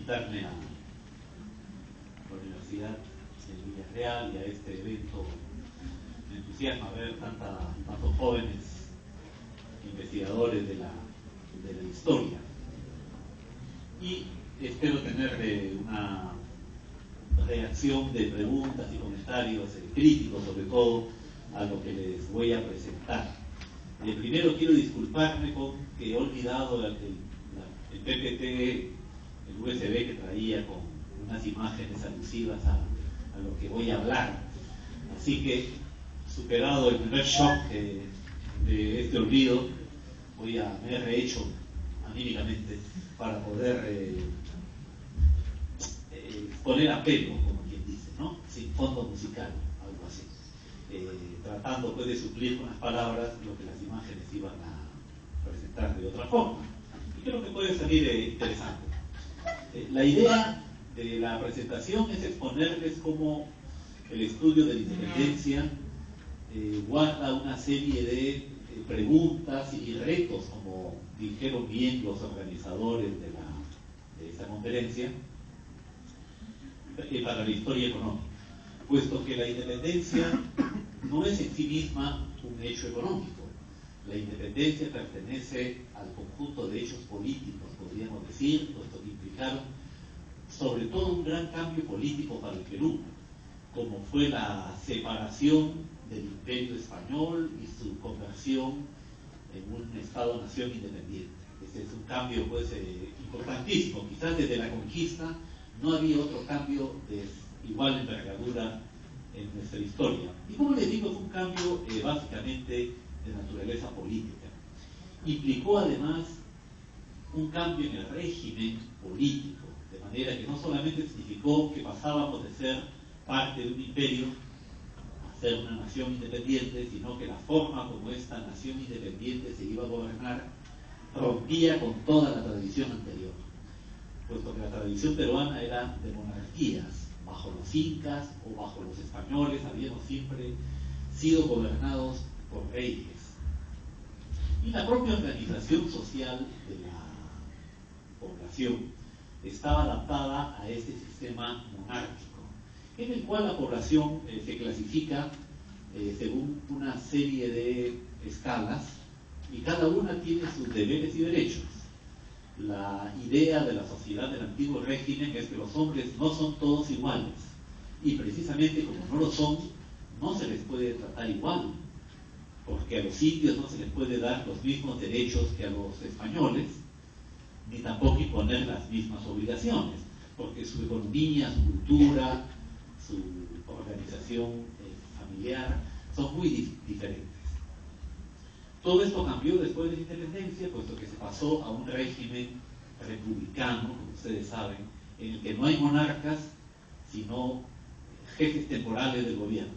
invitarme a la Universidad de Villarreal y a este evento. Me entusiasma ver tantos jóvenes investigadores de la historia, y espero tener una reacción de preguntas y comentarios críticos, sobre todo a lo que les voy a presentar. Primero quiero disculparme con que he olvidado el PPT, el USB que traía con unas imágenes alusivas a lo que voy a hablar. Así que, superado el primer shock de este olvido, me he rehecho anímicamente para poder poner a pelo, como quien dice, ¿no? Sin fondo musical, algo así. Tratando pues de suplir con las palabras lo que las imágenes iban a presentar de otra forma. Y creo que puede salir interesante. La idea de la presentación es exponerles cómo el estudio de la independencia guarda una serie de preguntas y retos, como dijeron bien los organizadores de esta conferencia, para la historia económica, puesto que la independencia no es en sí misma un hecho económico. La independencia pertenece al conjunto de hechos políticos, podríamos decir, puesto que implicaron sobre todo un gran cambio político para el Perú, como fue la separación del Imperio Español y su conversión en un Estado-nación independiente. Ese es un cambio pues importantísimo. Quizás desde la conquista no había otro cambio de igual envergadura en nuestra historia. Y como les digo, fue un cambio básicamente de naturaleza política. Implicó además un cambio en el régimen político, de manera que no solamente significó que pasábamos de ser parte de un imperio a ser una nación independiente, sino que la forma como esta nación independiente se iba a gobernar rompía con toda la tradición anterior, puesto que la tradición peruana era de monarquías. Bajo los incas o bajo los españoles habíamos siempre sido gobernados por reyes. Y la propia organización social de la población estaba adaptada a este sistema monárquico, en el cual la población se clasifica según una serie de escalas, y cada una tiene sus deberes y derechos. La idea de la sociedad del antiguo régimen es que los hombres no son todos iguales, y precisamente como no lo son, no se les puede tratar igual, porque a los indios no se les puede dar los mismos derechos que a los españoles, ni tampoco imponer las mismas obligaciones, porque su economía, su cultura, su organización familiar son muy diferentes. Todo esto cambió después de la independencia, puesto que se pasó a un régimen republicano, como ustedes saben, en el que no hay monarcas, sino jefes temporales del gobierno.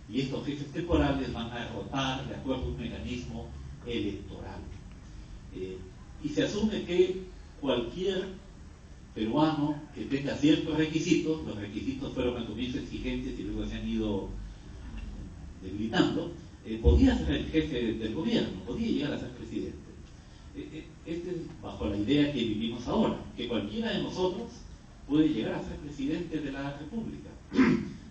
Y estos jefes temporales van a rotar de acuerdo a un mecanismo electoral. Y se asume que cualquier peruano que tenga ciertos requisitos, los requisitos fueron al comienzo exigentes y luego se han ido debilitando, podía ser el jefe del gobierno, podía llegar a ser presidente. Este es bajo la idea que vivimos ahora, que cualquiera de nosotros puede llegar a ser presidente de la República.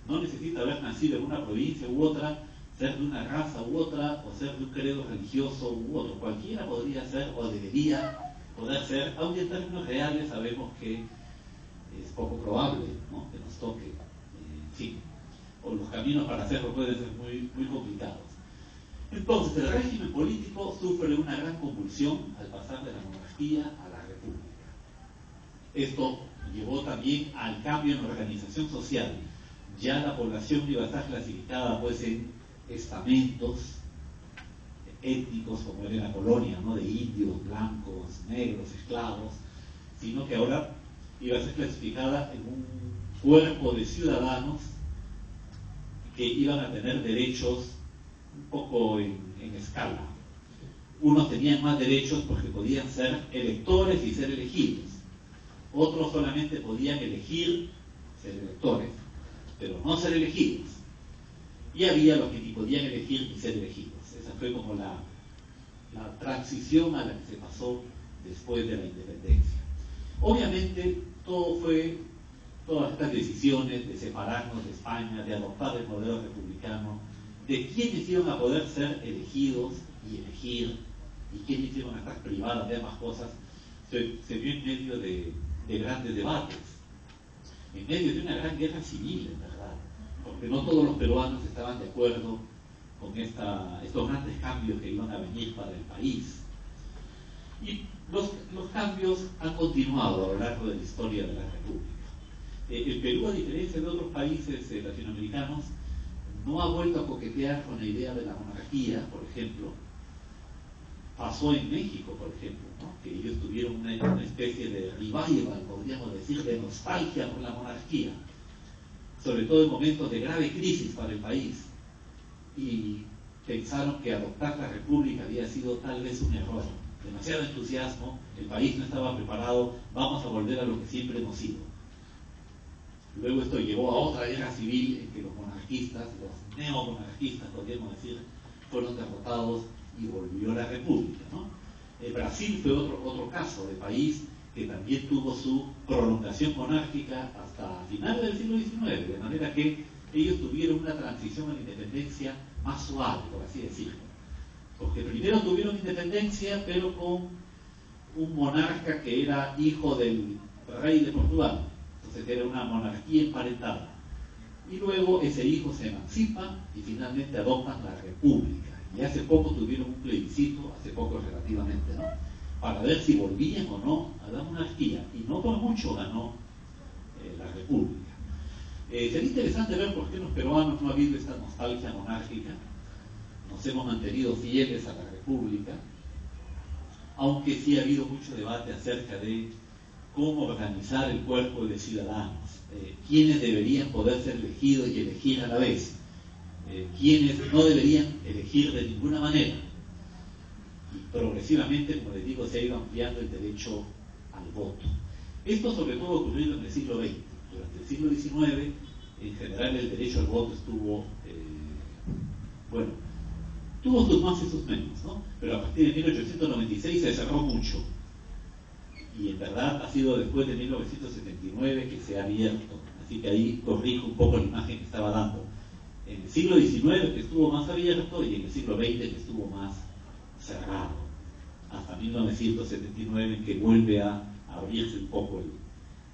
No necesita haber nacido en una provincia u otra, ser de una raza u otra, o ser de un credo religioso u otro. Cualquiera podría ser o debería poder ser, aunque en términos reales sabemos que es poco probable, ¿no?, que nos toque. En fin, o los caminos para hacerlo pueden ser muy complicados. Entonces, el régimen político sufre una gran convulsión al pasar de la monarquía a la república. Esto llevó también al cambio en la organización social. Ya la población iba a estar clasificada pues en estamentos étnicos, como era en la colonia, ¿no?, de indios, blancos, negros, esclavos, sino que ahora iba a ser clasificada en un cuerpo de ciudadanos que iban a tener derechos un poco en escala. Unos tenían más derechos porque podían ser electores y ser elegidos. Otros solamente podían elegir ser electores, pero no ser elegidos. Y había los que ni podían elegir ni ser elegidos. Esa fue como la transición a la que se pasó después de la independencia. Obviamente, todas estas decisiones de separarnos de España, de adoptar el modelo republicano, de quiénes iban a poder ser elegidos y elegir, y quiénes iban a estar privados de ambas cosas, se vio en medio de grandes debates, en medio de una gran guerra civil, en verdad, porque no todos los peruanos estaban de acuerdo con estos grandes cambios que iban a venir para el país. Y los cambios han continuado a lo largo de la historia de la República. El Perú, a diferencia de otros países latinoamericanos, no ha vuelto a coquetear con la idea de la monarquía, por ejemplo. Pasó en México, por ejemplo, ¿no? Que ellos tuvieron una especie de revival, podríamos decir, de nostalgia por la monarquía, sobre todo en momentos de grave crisis para el país, y pensaron que adoptar la república había sido tal vez un error. Demasiado entusiasmo, el país no estaba preparado, vamos a volver a lo que siempre hemos sido. Luego esto llevó a otra guerra civil en que los monarquistas, los neomonarquistas, podríamos decir, fueron derrotados y volvió la república, ¿no? Brasil fue otro caso de país que también tuvo su prolongación monárquica hasta finales del siglo XIX, de manera que ellos tuvieron una transición a la independencia más suave, por así decirlo. Porque primero tuvieron independencia, pero con un monarca que era hijo del rey de Portugal. Entonces era una monarquía emparentada. Y luego ese hijo se emancipa y finalmente adoptan la república. Y hace poco tuvieron un plebiscito, hace poco relativamente, ¿no? Para ver si volvían o no a la monarquía. Y no por mucho ganó la república. Sería interesante ver por qué los peruanos no ha habido esta nostalgia monárquica. Nos hemos mantenido fieles a la república, aunque sí ha habido mucho debate acerca de cómo organizar el cuerpo de ciudadanos, quiénes deberían poder ser elegidos y elegir a la vez, quiénes no deberían elegir de ninguna manera. Y progresivamente, como les digo, se ha ido ampliando el derecho al voto. Esto sobre todo ocurrido en el siglo XX. Durante el siglo XIX, en general, el derecho al voto estuvo, tuvo sus más y sus menos, ¿no? Pero a partir de 1896 se cerró mucho. Y en verdad ha sido después de 1979 que se ha abierto. Así que ahí corrijo un poco la imagen que estaba dando. En el siglo XIX que estuvo más abierto y en el siglo XX que estuvo más cerrado. Hasta 1979 en que vuelve a abrirse un poco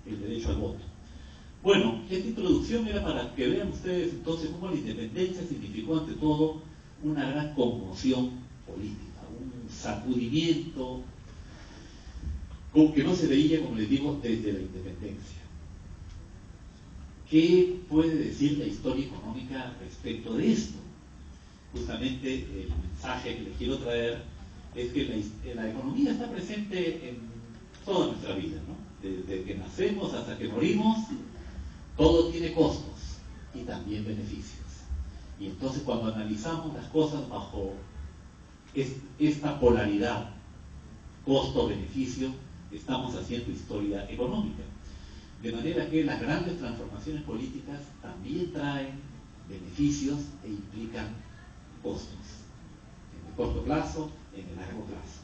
el derecho al voto. Bueno, esta introducción era para que vean ustedes entonces cómo la independencia significó ante todo una gran conmoción política, un sacudimiento que no se veía, como les digo, desde la independencia. ¿Qué puede decir la historia económica respecto de esto? Justamente el mensaje que les quiero traer es que la economía está presente en toda nuestra vida, ¿no? Desde que nacemos hasta que morimos, todo tiene costos y también beneficios. Y entonces cuando analizamos las cosas bajo esta polaridad, costo-beneficio, estamos haciendo historia económica. De manera que las grandes transformaciones políticas también traen beneficios e implican costos. En el corto plazo, en el largo plazo.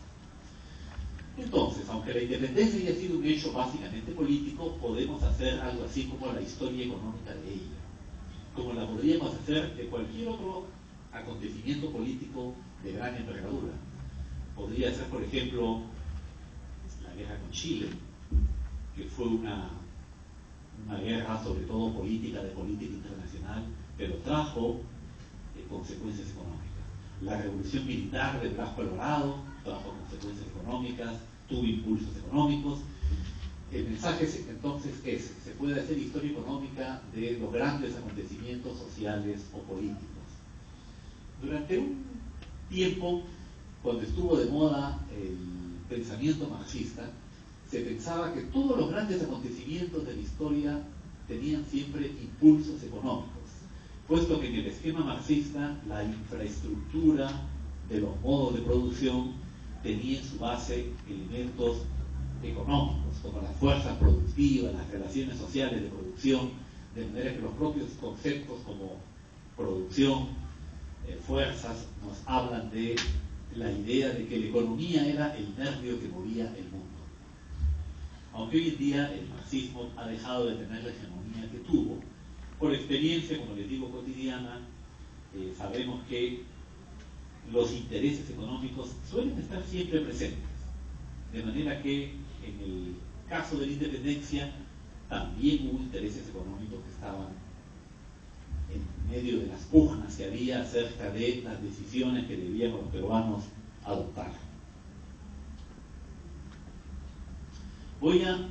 Entonces, aunque la independencia haya sido un hecho básicamente político, podemos hacer algo así como la historia económica de ella. Como la podríamos hacer de cualquier otro acontecimiento político de gran envergadura. Podría ser, por ejemplo, la guerra con Chile, que fue una guerra sobre todo política, de política internacional, pero trajo consecuencias económicas. La revolución militar de Blas Colorado trajo consecuencias económicas, tuvo impulsos económicos. El mensaje entonces es: se puede hacer historia económica de los grandes acontecimientos sociales o políticos. Durante un tiempo, cuando estuvo de moda el pensamiento marxista, se pensaba que todos los grandes acontecimientos de la historia tenían siempre impulsos económicos, puesto que en el esquema marxista la infraestructura de los modos de producción tenía en su base elementos económicos, como las fuerzas productivas, las relaciones sociales de producción, de manera que los propios conceptos como producción, fuerzas, nos hablan de la idea de que la economía era el nervio que movía el mundo. aunque hoy en día el marxismo ha dejado de tener la hegemonía que tuvo. Por experiencia, como les digo, cotidiana, sabemos que los intereses económicos suelen estar siempre presentes, de manera que en el caso de la independencia también hubo intereses económicos que estaban en medio de las pugnas que había acerca de las decisiones que debían los peruanos adoptar. Voy a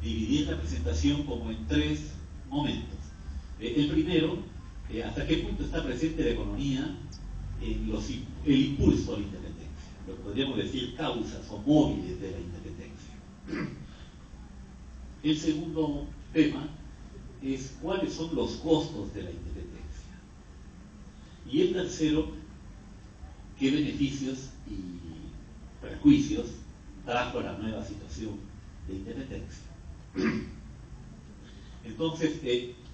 dividir la presentación como en tres momentos. El primero, hasta qué punto está presente la economía en el impulso a la independencia, lo que podríamos decir causas o móviles de la independencia. El segundo tema es cuáles son los costos de la independencia. Y el tercero, qué beneficios y perjuicios trajo la nueva situación de independencia. Entonces,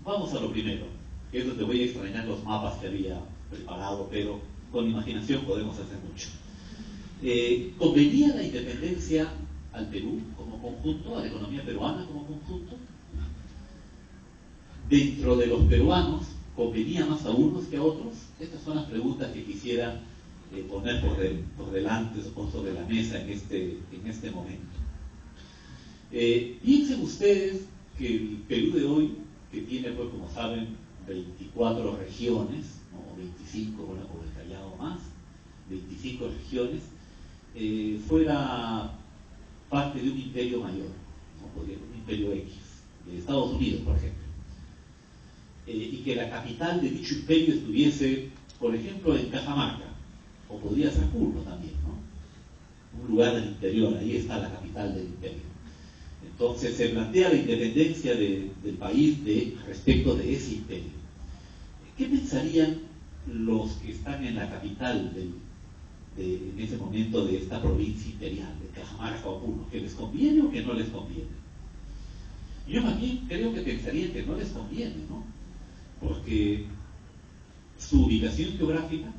vamos a lo primero, que es donde voy a extrañar los mapas que había preparado, pero con imaginación podemos hacer mucho. ¿Convenía la independencia al Perú como conjunto, a la economía peruana como conjunto? Dentro de los peruanos, ¿convenía más a unos que a otros? Estas son las preguntas que quisiera poner por delante o sobre la mesa en este momento. Piensen ustedes que el Perú de hoy, que tiene, pues, como saben, 24 regiones, ¿no? 25, bueno, con el Callao más, 25 regiones, fuera parte de un imperio mayor, ¿no? Un imperio X, de Estados Unidos, por ejemplo, y que la capital de dicho imperio estuviese, por ejemplo, en Cajamarca, o podría ser Puno también, ¿no? Un lugar del interior, ahí está la capital del imperio. Entonces se plantea la independencia del país respecto de ese imperio. ¿Qué pensarían los que están en la capital en ese momento de esta provincia imperial, de Cajamarca o Puno? ¿Que les conviene o que no les conviene? Yo más bien creo que pensarían que no les conviene, ¿no? Porque su ubicación geográfica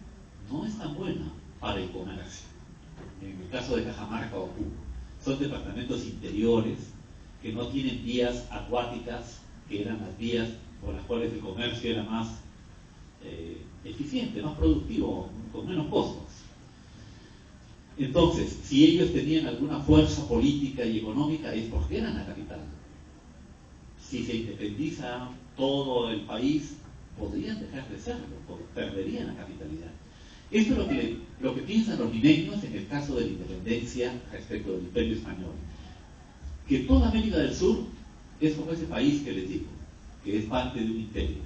no es tan buena para el comercio. En el caso de Cajamarca o Puno, son departamentos interiores que no tienen vías acuáticas, que eran las vías por las cuales el comercio era más eficiente, más productivo, con menos costos. Entonces, si ellos tenían alguna fuerza política y económica, es porque eran la capital. Si se independiza todo el país, podrían dejar de serlo, perderían la capitalidad. Esto es lo que piensan los limeños en el caso de la independencia respecto del Imperio Español. Que toda América del Sur es como ese país que les digo, que es parte de un imperio,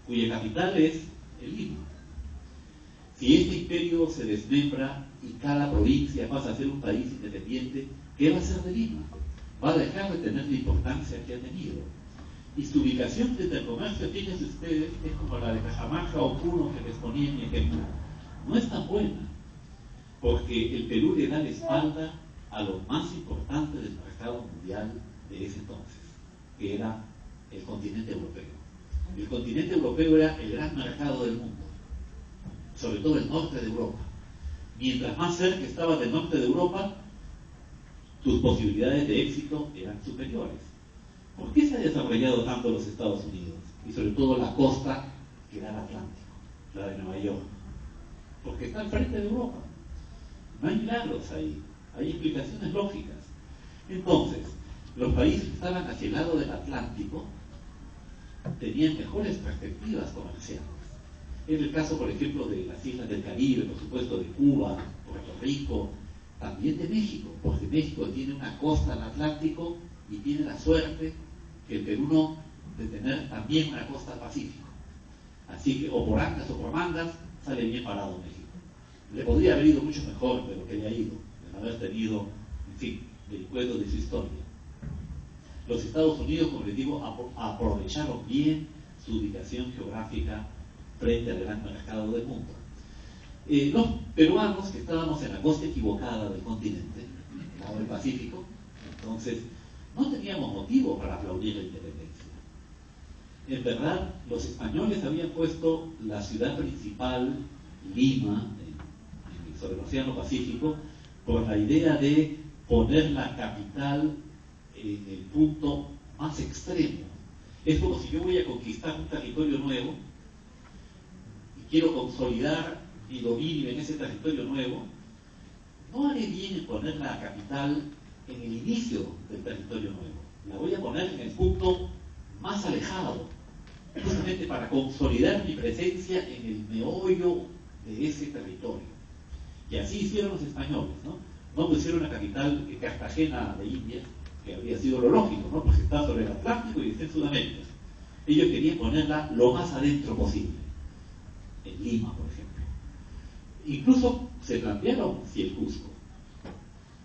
cuya capital es el Lima. Si este imperio se desmembra y cada provincia pasa a ser un país independiente, ¿qué va a hacer de Lima? Va a dejar de tener la importancia que ha tenido. Y su ubicación frente al comercio, fíjense ustedes, es como la de Cajamarca o Puno que les ponía en mi ejemplo. No es tan buena, porque el Perú le da la espalda a lo más importante del mercado mundial de ese entonces, que era el continente europeo. El continente europeo era el gran mercado del mundo, sobre todo el norte de Europa. Mientras más cerca estaba del norte de Europa, tus posibilidades de éxito eran superiores. ¿Por qué se ha desarrollado tanto los Estados Unidos? Y sobre todo la costa que da el Atlántico, la de Nueva York. Porque está al frente de Europa. No hay milagros ahí, hay explicaciones lógicas. Entonces, los países que estaban hacia el lado del Atlántico tenían mejores perspectivas comerciales. Es el caso, por ejemplo, de las islas del Caribe, por supuesto, de Cuba, Puerto Rico, también de México, porque México tiene una costa al Atlántico y tiene la suerte que el Perú no de tener también una costa al Pacífico. Así que, o por angas o por mangas, sale bien parado México. Le podría haber ido mucho mejor de lo que le ha ido, de haber tenido, en fin, vericuetos de su historia. Los Estados Unidos, como les digo, aprovecharon bien su ubicación geográfica frente al gran mercado del mundo. Los peruanos, que estábamos en la costa equivocada del continente, el lado del Pacífico, entonces no teníamos motivo para aplaudir la independencia. En verdad, los españoles habían puesto la ciudad principal, Lima, sobre el Océano Pacífico, por la idea de poner la capital en el punto más extremo. Es como si yo voy a conquistar un territorio nuevo y quiero consolidar mi dominio en ese territorio nuevo. No haré bien en poner la capital en el inicio del territorio nuevo. La voy a poner en el punto más alejado, justamente para consolidar mi presencia en el meollo de ese territorio. Y así hicieron los españoles, ¿no? No pusieron la capital en Cartagena de India, que habría sido lo lógico, ¿no? Porque está sobre el Atlántico y está en Sudamérica. Ellos querían ponerla lo más adentro posible, en Lima, por ejemplo. Incluso se plantearon si el Cusco,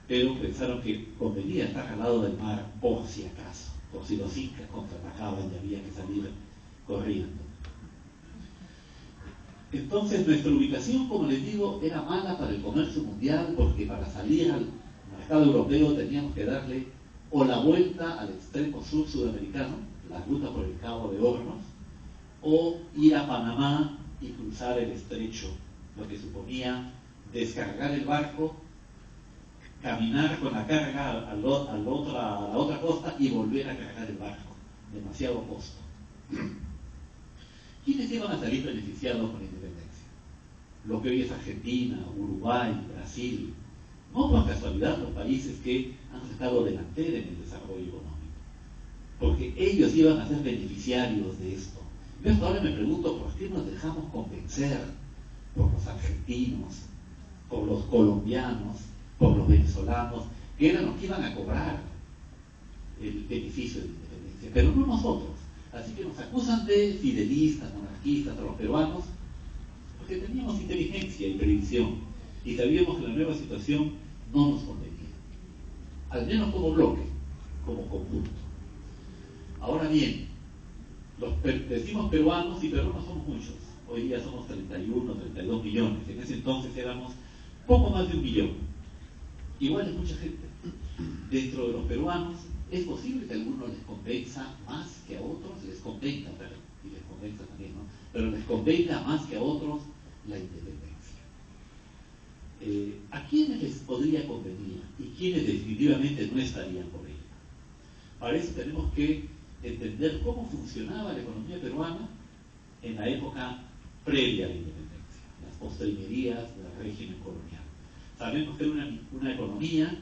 pero pensaron que convenía estar al lado del mar por si acaso, por si los incas contraatacaban y había que salir corriendo. Entonces nuestra ubicación, como les digo, era mala para el comercio mundial, porque para salir al mercado europeo teníamos que darle o la vuelta al extremo sur sudamericano, la ruta por el Cabo de Hornos, o ir a Panamá y cruzar el estrecho, lo que suponía descargar el barco, caminar con la carga a la otra costa y volver a cargar el barco. Demasiado costo. ¿Quiénes iban a salir beneficiados con la independencia? Lo que hoy es Argentina, Uruguay, Brasil. No por casualidad los países que han sacado delantera en el desarrollo económico, porque ellos iban a ser beneficiarios de esto. Yo hasta ahora me pregunto por qué nos dejamos convencer por los argentinos, por los colombianos, por los venezolanos, que eran los que iban a cobrar el beneficio de la independencia, pero no nosotros. Así que nos acusan de fidelistas, monarquistas, a los peruanos, porque teníamos inteligencia y previsión y sabíamos que la nueva situación no nos convenía, al menos como bloque, como conjunto. Ahora bien, decimos peruanos y peruanos somos muchos. Hoy día somos 31, 32 millones. En ese entonces éramos poco más de 1 millón. Igual es mucha gente. Dentro de los peruanos es posible que a algunos les convenza más que a otros, les convenga, y les convenza también, ¿no? Pero les convenga más que a otros la independencia. ¿A quiénes les podría convenir y quiénes definitivamente no estarían por ello? Para eso tenemos que entender cómo funcionaba la economía peruana en la época previa a la independencia, las postrimerías del régimen colonial. Sabemos que era una economía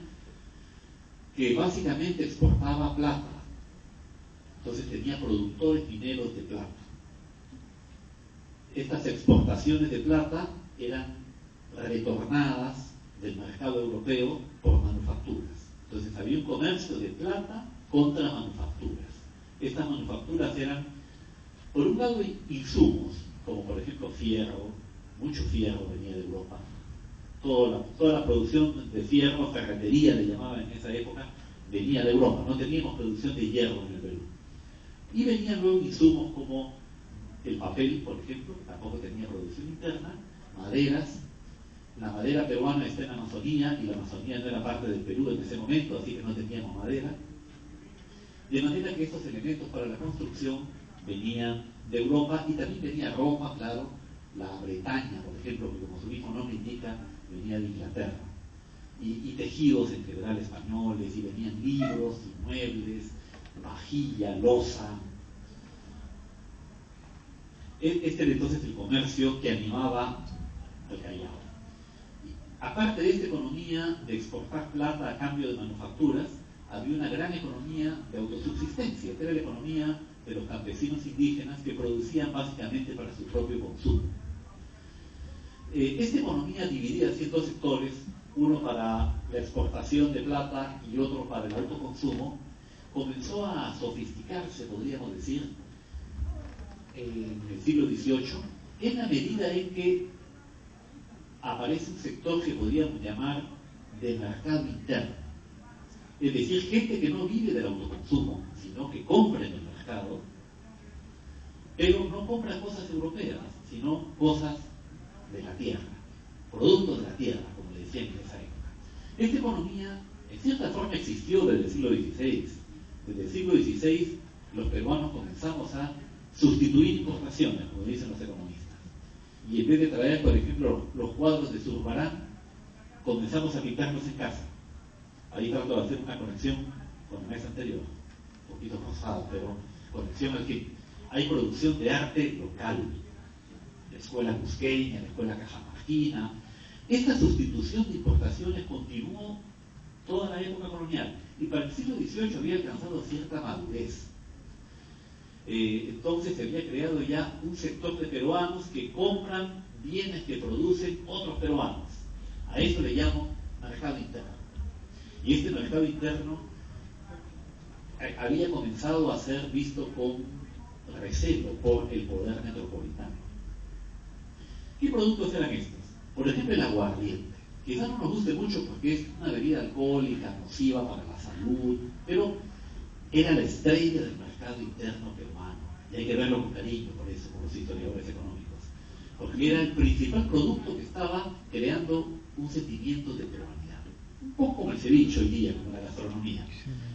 que básicamente exportaba plata, entonces tenía productores mineros de plata. Estas exportaciones de plata eran retornadas del mercado europeo por manufacturas. Entonces había un comercio de plata contra manufacturas. Estas manufacturas eran, por un lado, insumos, como por ejemplo fierro, mucho fierro venía de Europa. Toda la producción de fierro, ferretería le llamaban en esa época, venía de Europa. No teníamos producción de hierro en el Perú. Y venían luego insumos como el papel, por ejemplo, que tampoco tenía producción interna, maderas. La madera peruana está en la Amazonía, y la Amazonía no era parte del Perú en ese momento, así que no teníamos madera. De manera que estos elementos para la construcción venían de Europa, y también venía ropa, claro, la Bretaña, por ejemplo, que como su mismo nombre indica, venía de Inglaterra, y tejidos en general españoles, y venían libros, y muebles, vajilla, loza. Este era entonces el comercio que animaba al Callao. Aparte de esta economía de exportar plata a cambio de manufacturas, había una gran economía de autosubsistencia, que era la economía de los campesinos indígenas que producían básicamente para su propio consumo. Esta economía dividida así en dos sectores, uno para la exportación de plata y otro para el autoconsumo, comenzó a sofisticarse, podríamos decir, en el siglo XVIII, en la medida en que aparece un sector que podríamos llamar de mercado interno. Es decir, gente que no vive del autoconsumo, sino que compra en el mercado, pero no compra cosas europeas, sino cosas de la tierra, productos de la tierra, como le decían en esa época. Esta economía, en cierta forma, existió desde el siglo XVI. Desde el siglo XVI, los peruanos comenzamos a sustituir importaciones, como dicen los economistas. Y en vez de traer, por ejemplo, los cuadros de Zurbarán, comenzamos a pintarlos en casa. Ahí trato de hacer una conexión con el mes anterior, un poquito forzada, pero conexión al que hay producción de arte local. La escuela cusqueña, la escuela cajamarquina. Esta sustitución de importaciones continuó toda la época colonial y para el siglo XVIII había alcanzado cierta madurez. Entonces se había creado ya un sector de peruanos que compran bienes que producen otros peruanos. A eso le llamo mercado interno. Y este mercado interno había comenzado a ser visto con recelo por el poder metropolitano. ¿Qué productos eran estos? Por ejemplo, el aguardiente. Quizás no nos guste mucho porque es una bebida alcohólica, nociva para la salud, pero era la estrella del mercado interno peruano. Y hay que verlo con cariño por eso, por los historiadores económicos. Porque era el principal producto que estaba creando un sentimiento de peruanidad. Un poco como el ceviche hoy día, como la gastronomía.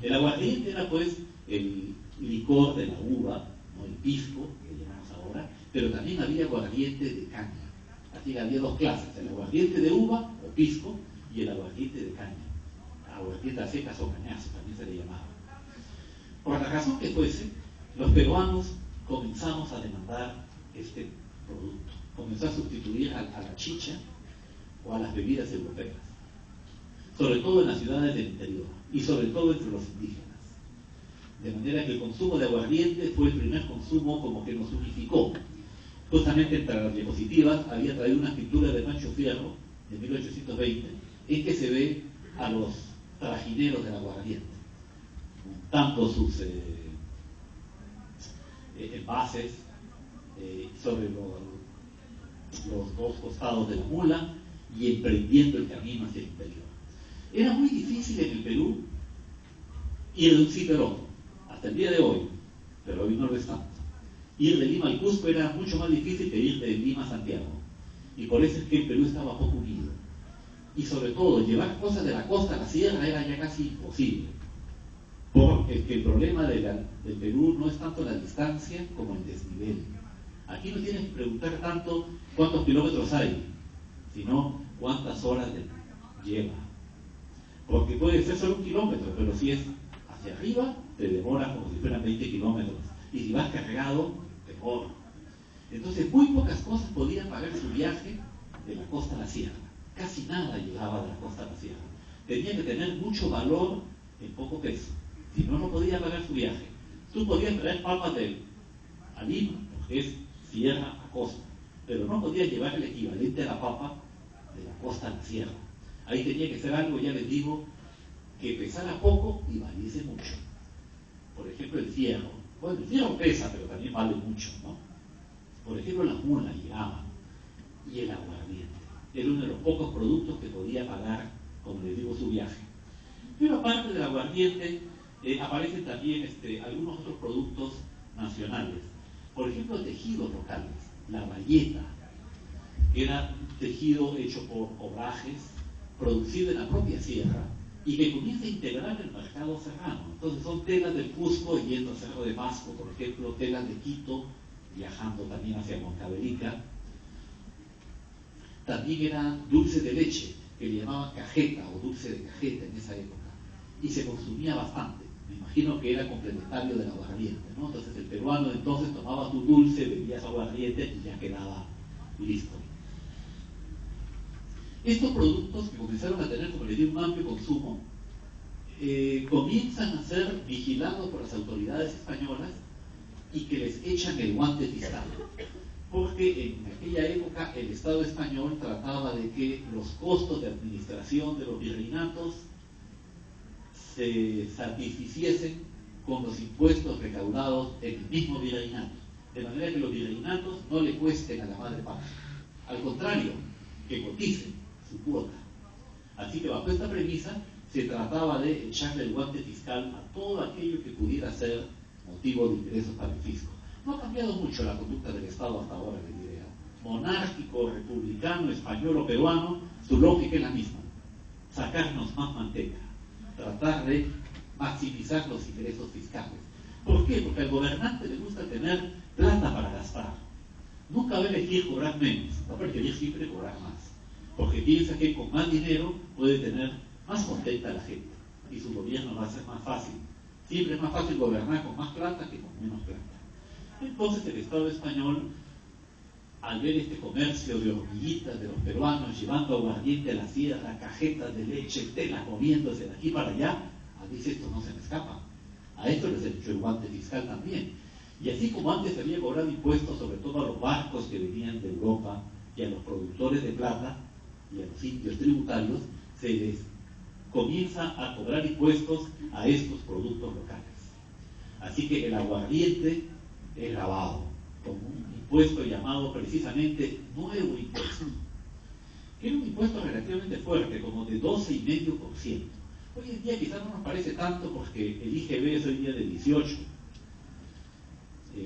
El aguardiente era pues el licor de la uva, ¿no? El pisco, que llamamos ahora, pero también había aguardiente de caña. Así que había dos clases, el aguardiente de uva o pisco y el aguardiente de caña. Aguardiente secas o cañazo también se le llamaba. Por la razón que fuese, los peruanos comenzamos a demandar este producto. Comenzó a sustituir a la chicha o a las bebidas europeas, sobre todo en las ciudades del interior y sobre todo entre los indígenas. De manera que el consumo de aguardiente fue el primer consumo como que nos unificó. Justamente entre las diapositivas había traído una escritura de Pancho Fierro de 1820 en que se ve a los trajineros del aguardiente montando sus envases sobre los dos costados de la mula y emprendiendo el camino hacia el interior. Era muy difícil en el Perú ir de un sitio al otro, hasta el día de hoy, pero hoy no lo es tanto. Ir de Lima al Cusco era mucho más difícil que ir de Lima a Santiago, y por eso es que el Perú estaba poco unido. Y sobre todo, llevar cosas de la costa a la sierra era ya casi imposible, porque el problema del Perú no es tanto la distancia como el desnivel. Aquí no tienes que preguntar tanto cuántos kilómetros hay, sino cuántas horas lleva. Porque puede ser solo 1 kilómetro, pero si es hacia arriba, te demora como si fueran 20 kilómetros. Y si vas cargado, mejor. Entonces, muy pocas cosas podían pagar su viaje de la costa a la sierra. Casi nada llegaba de la costa a la sierra. Tenía que tener mucho valor en poco peso. Si no, no podía pagar su viaje. Tú podías traer papas a Lima, porque es sierra a costa, pero no podías llevar el equivalente a la papa de la costa a la sierra. Ahí tenía que ser algo, ya les digo, que pesara poco y valiese mucho. Por ejemplo, el fierro. Bueno, el fierro pesa, pero también vale mucho, ¿no? Por ejemplo, la mula llegaba y el aguardiente. Era uno de los pocos productos que podía pagar, como les digo, su viaje. Pero aparte del aguardiente, aparecen también algunos otros productos nacionales. Por ejemplo, tejidos locales. La bayeta, que era un tejido hecho por obrajes, producido en la propia sierra, y que comienza a integrar el mercado serrano. Entonces son telas del Cusco yendo al Cerro de Pasco, por ejemplo, telas de Quito, viajando también hacia Moncavelica. También era dulce de leche, que le llamaban cajeta o dulce de cajeta en esa época, y se consumía bastante. Me imagino que era complementario del aguardiente, ¿no? Entonces el peruano entonces tomaba tu dulce, bebías aguardiente y ya quedaba listo. Estos productos que comenzaron a tener, como les digo, un amplio consumo, comienzan a ser vigilados por las autoridades españolas y que les echan el guante fiscal. Porque en aquella época el Estado español trataba de que los costos de administración de los virreinatos se satisficiesen con los impuestos recaudados en el mismo virreinato. De manera que los virreinatos no le cuesten a la madre patria. Al contrario, que coticen su cuota. Así que bajo esta premisa se trataba de echarle el guante fiscal a todo aquello que pudiera ser motivo de ingresos para el fisco. No ha cambiado mucho la conducta del Estado hasta ahora, les diré. Monárquico, republicano, español o peruano, su lógica es la misma. Sacarnos más manteca. Tratar de maximizar los ingresos fiscales. ¿Por qué? Porque al gobernante le gusta tener plata para gastar. Nunca va a elegir cobrar menos, va a preferir siempre cobrar más. Porque piensa que con más dinero puede tener más contenta a la gente. y su gobierno va a ser más fácil. Siempre es más fácil gobernar con más plata que con menos plata. Entonces el Estado español, al ver este comercio de hormiguitas de los peruanos llevando aguardiente a la sierra, cajetas de leche, telas moviéndose de aquí para allá, dice, esto no se me escapa. A esto les he hecho el guante fiscal también. Y así como antes se había cobrado impuestos sobre todo a los barcos que venían de Europa y a los productores de plata y a los indios tributarios, se les comienza a cobrar impuestos a estos productos locales. Así que el aguardiente es grabado con un impuesto llamado precisamente nuevo impuesto, que era un impuesto relativamente fuerte, como de 12,5%. Hoy en día quizás no nos parece tanto porque el IGB es hoy día de 18%.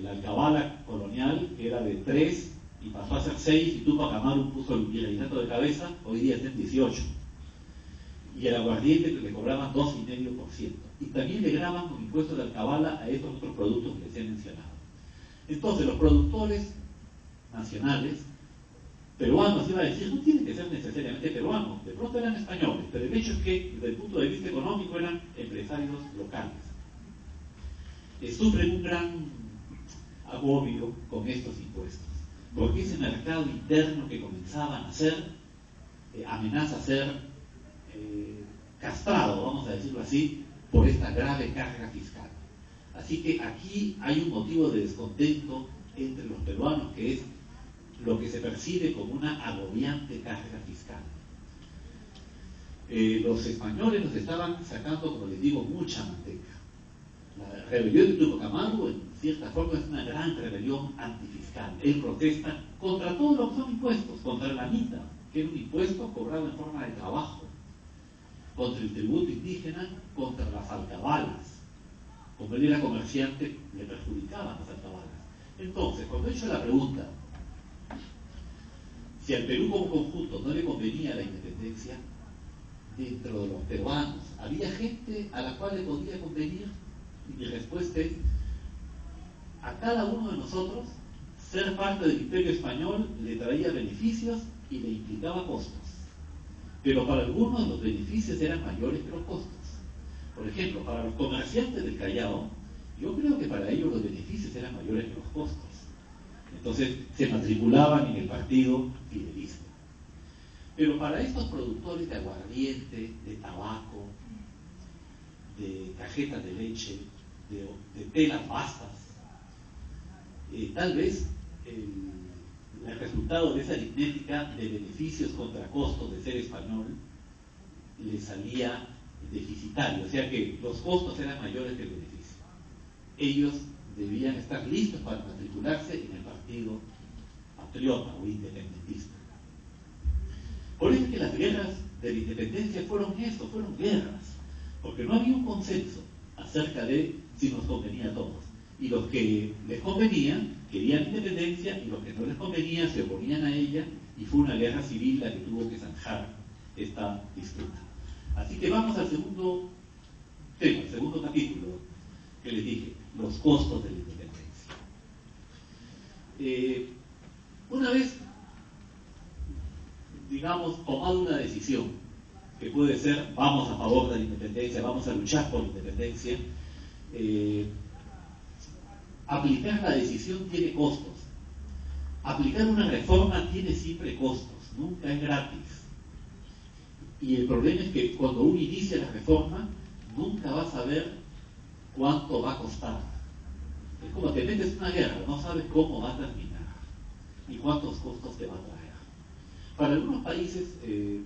La alcabala colonial, que era de 3 y pasó a ser 6, y Tupac Amaru puso el virreinato de cabeza, hoy día está en 18%. Y el aguardiente que le cobraban 2,5%. Y también le graban con impuestos de alcabala a estos otros productos que les he mencionado. Entonces, los productores nacionales, peruanos, iba a decir, no tienen que ser necesariamente peruanos, de pronto eran españoles, pero el hecho es que, desde el punto de vista económico, eran empresarios locales. Sufren un gran agobio con estos impuestos, porque ese mercado interno que comenzaba a nacer amenaza a ser castrado, vamos a decirlo así, por esta grave carga fiscal. Así que aquí hay un motivo de descontento entre los peruanos, que es lo que se percibe como una agobiante carga fiscal. Los españoles nos estaban sacando, como les digo, mucha manteca. La rebelión de Tupac Amaru, en cierta forma, es una gran rebelión antifiscal. Él protesta contra todo lo que son impuestos, contra la mitad, que era un impuesto cobrado en forma de trabajo, contra el tributo indígena, contra las alcabalas. Como él era comerciante, le perjudicaban las alcabalas. Entonces, cuando he hecho la pregunta, si al Perú como conjunto no le convenía la independencia, dentro de los peruanos, ¿había gente a la cual le podía convenir? Y mi respuesta es, a cada uno de nosotros, ser parte del imperio español le traía beneficios y le implicaba costos. Pero para algunos los beneficios eran mayores que los costos. Por ejemplo, para los comerciantes del Callao, yo creo que para ellos los beneficios eran mayores que los costos. Entonces se matriculaban en el partido fidelista. Pero para estos productores de aguardiente, de tabaco, de cajetas de leche, de telas bastas, tal vez el resultado de esa aritmética de beneficios contra costos de ser español le salía deficitario, o sea que los costos eran mayores que el beneficio. Ellos debían estar listos para matricularse en el partido patriota o independentista. Por eso es que las guerras de la independencia fueron eso, fueron guerras, porque no había un consenso acerca de si nos convenía a todos. Y los que les convenía querían independencia, y los que no les convenía se oponían a ella, y fue una guerra civil la que tuvo que zanjar esta disputa. Así que vamos al segundo tema, el segundo capítulo que les dije, los costos de la independencia. Una vez, digamos, tomado una decisión, que puede ser, vamos a favor de la independencia, vamos a luchar por la independencia, aplicar la decisión tiene costos. Aplicar una reforma tiene siempre costos, nunca es gratis. Y el problema es que cuando uno inicia la reforma, nunca vas a ver cuánto va a costar. Es como te metes en una guerra, no sabes cómo va a terminar y cuántos costos te va a traer. Para algunos países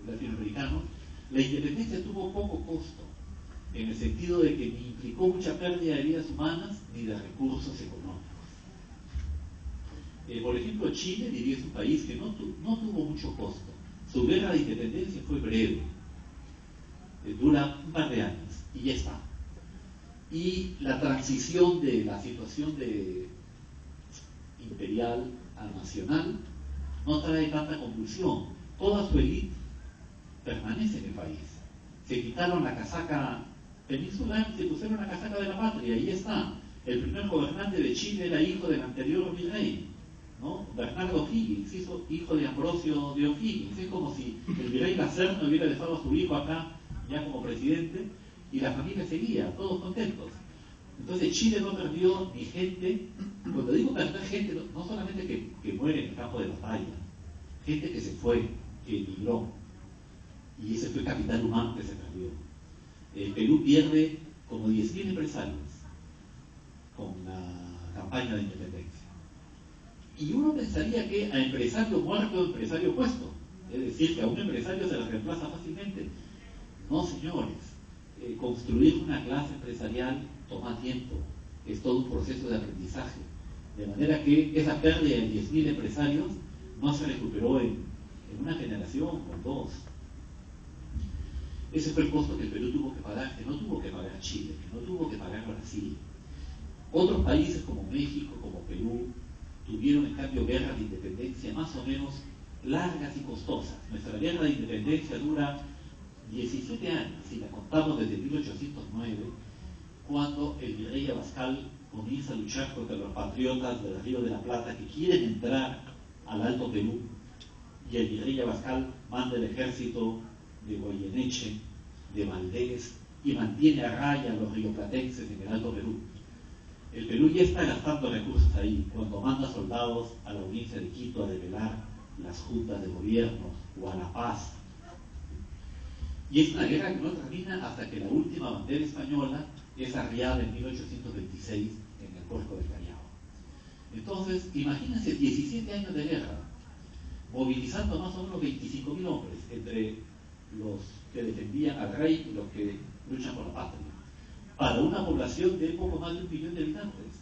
latinoamericanos, la independencia tuvo poco costo, en el sentido de que ni implicó mucha pérdida de vidas humanas ni de recursos económicos. Por ejemplo, Chile, diría, es un país que no tuvo mucho costo. Su guerra de independencia fue breve, dura un par de años y ya está. Y la transición de la situación de imperial a nacional no trae tanta convulsión. Toda su élite permanece en el país. Se quitaron la casaca peninsular y se pusieron la casaca de la patria, y ahí está. El primer gobernante de Chile era hijo del anterior virrey, ¿no? Bernardo O'Higgins, hijo de Ambrosio de O'Higgins. Es como si el virrey Lacerda hubiera dejado a su hijo acá ya como presidente, y la familia seguía, todos contentos. Entonces Chile no perdió ni gente, cuando digo perder gente, no solamente que muere en el campo de batalla, gente que se fue, que emigró, y ese fue el capital humano que se perdió. El Perú pierde como 10.000 empresarios con la campaña de independencia. Y uno pensaría que a empresario muerto, empresario puesto, es decir, que a un empresario se le reemplaza fácilmente. No, señores, construir una clase empresarial toma tiempo, es todo un proceso de aprendizaje, de manera que esa pérdida de 10.000 empresarios no se recuperó en una generación o dos. Ese fue el costo que el Perú tuvo que pagar, que no tuvo que pagar Chile, que no tuvo que pagar Brasil. Otros países como México, como Perú, tuvieron en cambio guerras de independencia más o menos largas y costosas. Nuestra guerra de independencia dura 17 años, si la contamos desde 1809, cuando el virrey Abascal comienza a luchar contra los patriotas del Río de la Plata que quieren entrar al Alto Perú, y el virrey Abascal manda el ejército de Goyeneche, de Valdés, y mantiene a raya a los rioplatenses en el Alto Perú. El Perú ya está gastando recursos ahí cuando manda soldados a la audiencia de Quito a develar las juntas de gobierno o a La Paz. Y es una guerra que no termina hasta que la última bandera española es arriada en 1826 en el puerto del Callao. Entonces, imagínense 17 años de guerra, movilizando más o menos 25.000 hombres, entre los que defendían al rey y los que luchan por la patria, para una población de poco más de 1 millón de habitantes.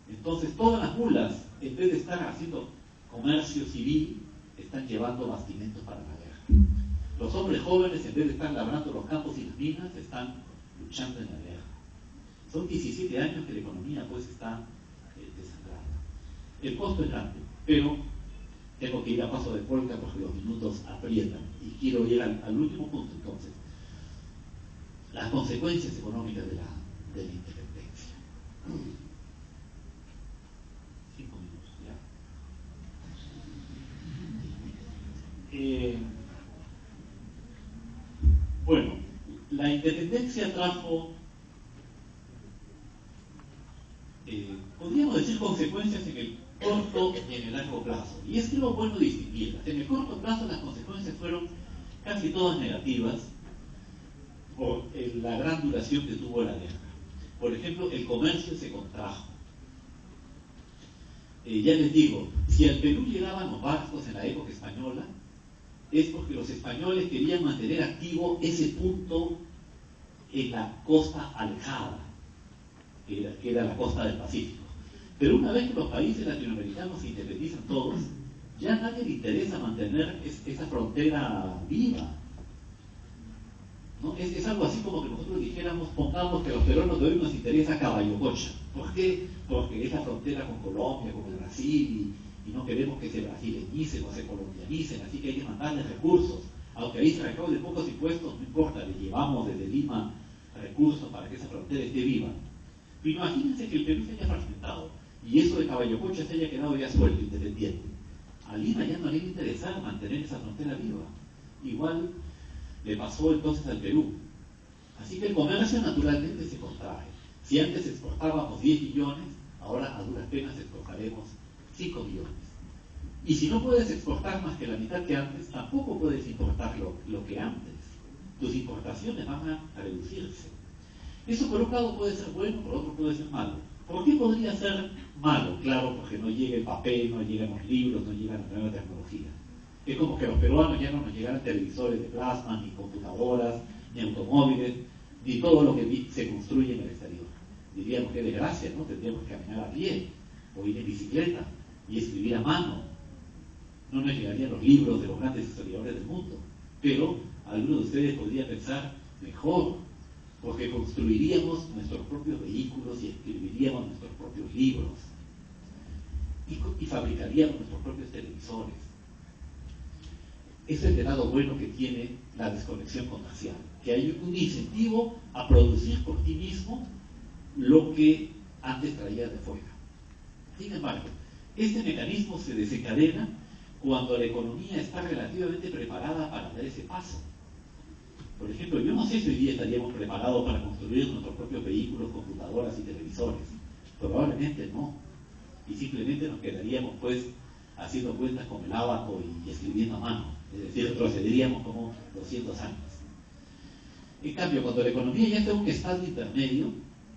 Entonces, todas las mulas, en vez de estar haciendo comercio civil, están llevando bastimentos para la guerra. Los hombres jóvenes, en vez de estar labrando los campos y las minas, están luchando en la guerra. Son 17 años que la economía pues está desangrada. El costo es grande, pero tengo que ir a paso de polka porque los minutos aprietan y quiero ir al último punto entonces. Las consecuencias económicas de la independencia. 5 minutos, ya. Bueno, la independencia trajo, podríamos decir, consecuencias en el corto y en el largo plazo. Y es que lo bueno distinguirlas. En el corto plazo las consecuencias fueron casi todas negativas por la gran duración que tuvo la guerra. Por ejemplo, el comercio se contrajo. Ya les digo, si al Perú llegaban los barcos en la época española, es porque los españoles querían mantener activo ese punto en la costa alejada, que era la costa del Pacífico. Pero una vez que los países latinoamericanos se independizan todos, ya a nadie le interesa mantener esa frontera viva. ¿No? Es algo así como que nosotros dijéramos, pongamos que a los peruanos de hoy nos interesa Caballococha. ¿Por qué? Porque es la frontera con Colombia, con el Brasil, y no queremos que se brasileñicen o se colombianicen, así que hay que mandarles recursos. Aunque ahí se recauden pocos impuestos, no importa, le llevamos desde Lima recursos para que esa frontera esté viva. Pero imagínense que el Perú se haya fragmentado y eso de Caballococha se haya quedado ya suelto, independiente. A Lima ya no le iba a interesar mantener esa frontera viva. Igual le pasó entonces al Perú. Así que el comercio naturalmente se contrae. Si antes exportábamos 10 millones, ahora a duras penas exportaremos 5 millones. Y si no puedes exportar más que la mitad que antes, tampoco puedes importar lo que antes. Tus importaciones van a reducirse. Eso por un lado puede ser bueno, por otro puede ser malo. ¿Por qué podría ser malo? Claro, porque no llega el papel, no llegan los libros, no llega la nueva tecnología. Es como que los peruanos ya no nos llegaran televisores de plasma, ni computadoras, ni automóviles, ni todo lo que se construye en el exterior. Diríamos que desgracia, ¿no? Tendríamos que caminar a pie, o ir en bicicleta, y escribir a mano. No nos llegarían los libros de los grandes historiadores del mundo. Pero algunos de ustedes podrían pensar mejor, porque construiríamos nuestros propios vehículos y escribiríamos nuestros propios libros y fabricaríamos nuestros propios televisores. Ese es el lado bueno que tiene la desconexión comercial, que hay un incentivo a producir por ti mismo lo que antes traías de fuera. Sin embargo, este mecanismo se desencadena cuando la economía está relativamente preparada para dar ese paso. Por ejemplo, yo no sé si hoy día estaríamos preparados para construir nuestros propios vehículos, computadoras y televisores. Probablemente no. Y simplemente nos quedaríamos pues haciendo cuentas con el ábaco y escribiendo a mano. Es decir, retrocederíamos como 200 años. En cambio, cuando la economía ya está en un estado intermedio,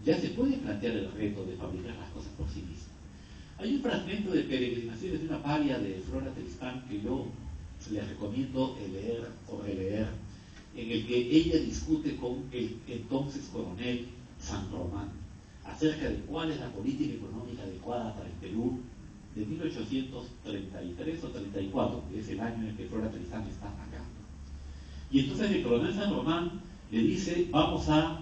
ya se puede plantear el reto de fabricar las cosas por sí mismas. Hay un fragmento de Peregrinaciones de una paria de Flora Tristán que yo les recomiendo leer o releer, en el que ella discute con el entonces coronel San Román acerca de cuál es la política económica adecuada para el Perú de 1833 o 34, que es el año en el que Flora Tristán está acá. Y entonces el coronel San Román le dice: vamos a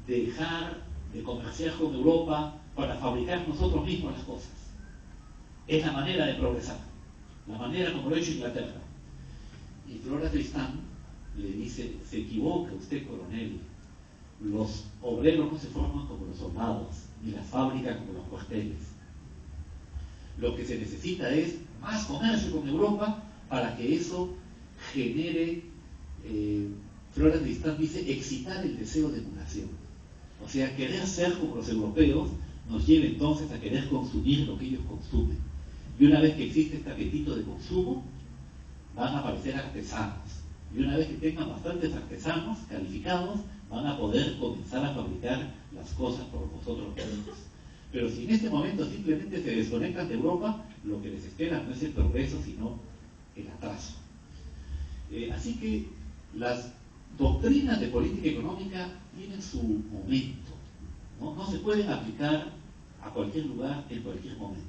dejar de comerciar con Europa para fabricar nosotros mismos las cosas. Es la manera de progresar, la manera como lo ha hecho Inglaterra. Y Flora Tristán le dice: se equivoca usted, coronel. Los obreros no se forman como los soldados, ni las fábricas como los cuarteles. Lo que se necesita es más comercio con Europa para que eso genere, Flora Tristán dice, excitar el deseo de emulación. O sea, querer ser como los europeos nos lleva entonces a querer consumir lo que ellos consumen. Y una vez que existe este apetito de consumo, van a aparecer artesanos. Y una vez que tengan bastantes artesanos calificados, van a poder comenzar a fabricar las cosas por vosotros mismos. Pero si en este momento simplemente se desconectan de Europa, lo que les espera no es el progreso, sino el atraso. Así que las doctrinas de política económica tienen su momento, no se pueden aplicar a cualquier lugar, en cualquier momento.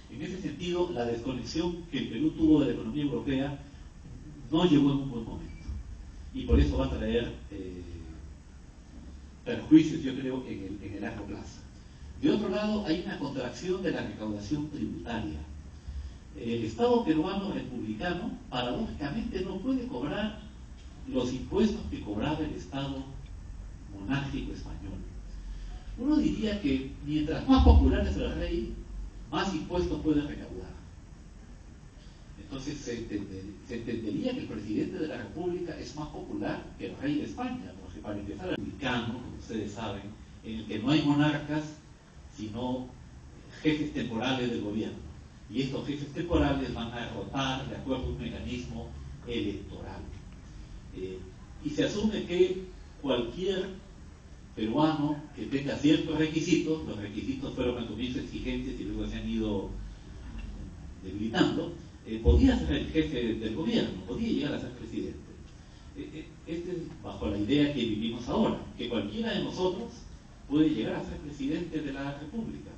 En ese sentido, la desconexión que el Perú tuvo de la economía europea no llegó en un buen momento. Y por eso va a traer perjuicios, yo creo, en el largo plazo. De otro lado, hay una contracción de la recaudación tributaria. El Estado peruano republicano, paradójicamente, no puede cobrar los impuestos que cobraba el Estado monárquico español. Uno diría que mientras más popular es el rey, más impuestos puede recaudar. Entonces se entendería que el presidente de la República es más popular que el rey de España, porque para empezar, el republicano, como ustedes saben, en el que no hay monarcas, sino jefes temporales del gobierno. Y estos jefes temporales van a rotar de acuerdo a un mecanismo electoral. Y se asume que cualquier peruano que tenga ciertos requisitos, los requisitos fueron al comienzo exigentes y luego se han ido debilitando, podía ser el jefe del gobierno, podía llegar a ser presidente. Este es bajo la idea que vivimos ahora, que cualquiera de nosotros puede llegar a ser presidente de la República.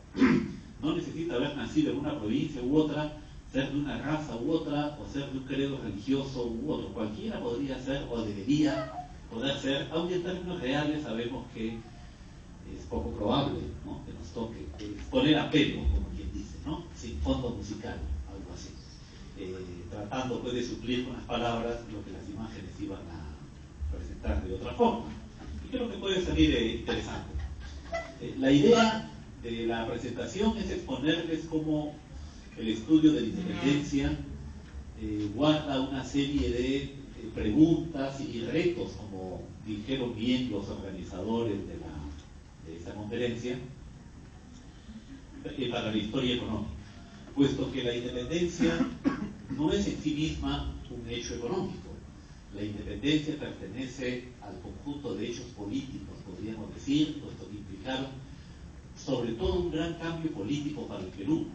No necesita haber nacido en una provincia u otra, ser de una raza u otra, o ser de un credo religioso u otro. Cualquiera podría ser o debería poder ser, aunque en términos reales sabemos que es poco probable, ¿no?, que nos toque poner a pelo, como quien dice, ¿no?, sin fondo musical, algo así, tratando pues de suplir con las palabras lo que las imágenes iban a presentar de otra forma. Y creo que puede salir interesante. La idea de la presentación es exponerles cómo el estudio de la independencia guarda una serie de preguntas y retos, como dijeron bien los organizadores de esta conferencia, para la historia económica, puesto que la independencia no es en sí misma un hecho económico. La independencia pertenece al conjunto de hechos políticos, podríamos decir, puesto que implicaron sobre todo un gran cambio político para el Perú,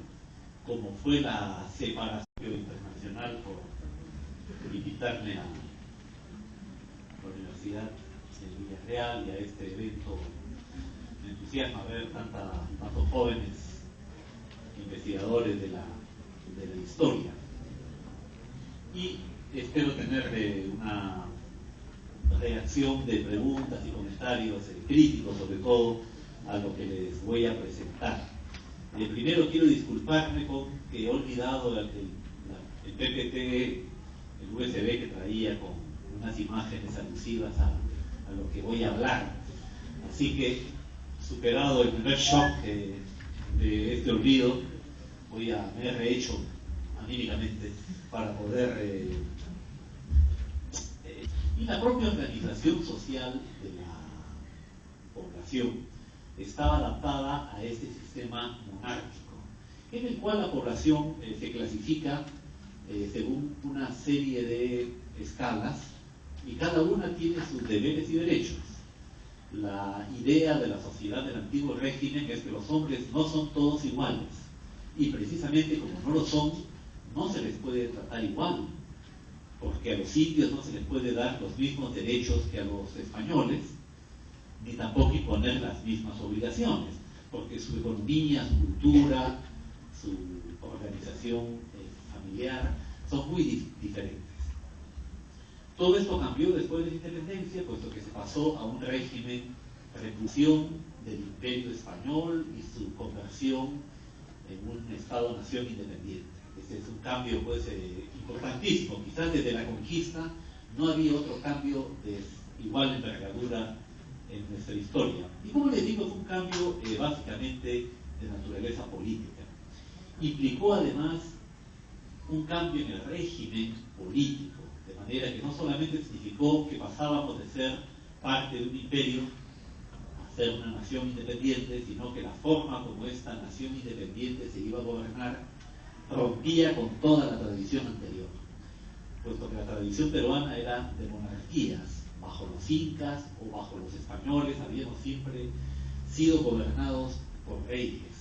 como fue la separación internacional, por invitarme a la Universidad de Villarreal y a este evento. Me entusiasma ver tantos jóvenes investigadores de la historia, y espero tener una reacción de preguntas y comentarios críticos, sobre todo a lo que les voy a presentar. Primero quiero disculparme con que he olvidado el PPT, el USB que traía con unas imágenes alusivas a lo que voy a hablar. Así que, superado el primer shock de este olvido, me he rehecho anímicamente para poder Y la propia organización social de la población estaba adaptada a este sistema monárquico, en el cual la población se clasifica según una serie de escalas y cada una tiene sus deberes y derechos. La idea de la sociedad del antiguo régimen es que los hombres no son todos iguales y precisamente como no lo son, no se les puede tratar igual, porque a los indios no se les puede dar los mismos derechos que a los españoles, ni tampoco imponer las mismas obligaciones, porque su economía, su cultura, su organización familiar son muy diferentes. Todo esto cambió después de la independencia, puesto que se pasó a un régimen de reclusión del Imperio Español y su conversión en un Estado-nación independiente. Este es un cambio pues, importantísimo. Quizás desde la conquista no había otro cambio de igual envergadura en nuestra historia. Y como les digo, fue un cambio básicamente de naturaleza política. Implicó además un cambio en el régimen político, de manera que no solamente significó que pasábamos de ser parte de un imperio a ser una nación independiente, sino que la forma como esta nación independiente se iba a gobernar rompía con toda la tradición anterior, puesto que la tradición peruana era de monarquías. Bajo los incas o bajo los españoles habíamos siempre sido gobernados por reyes.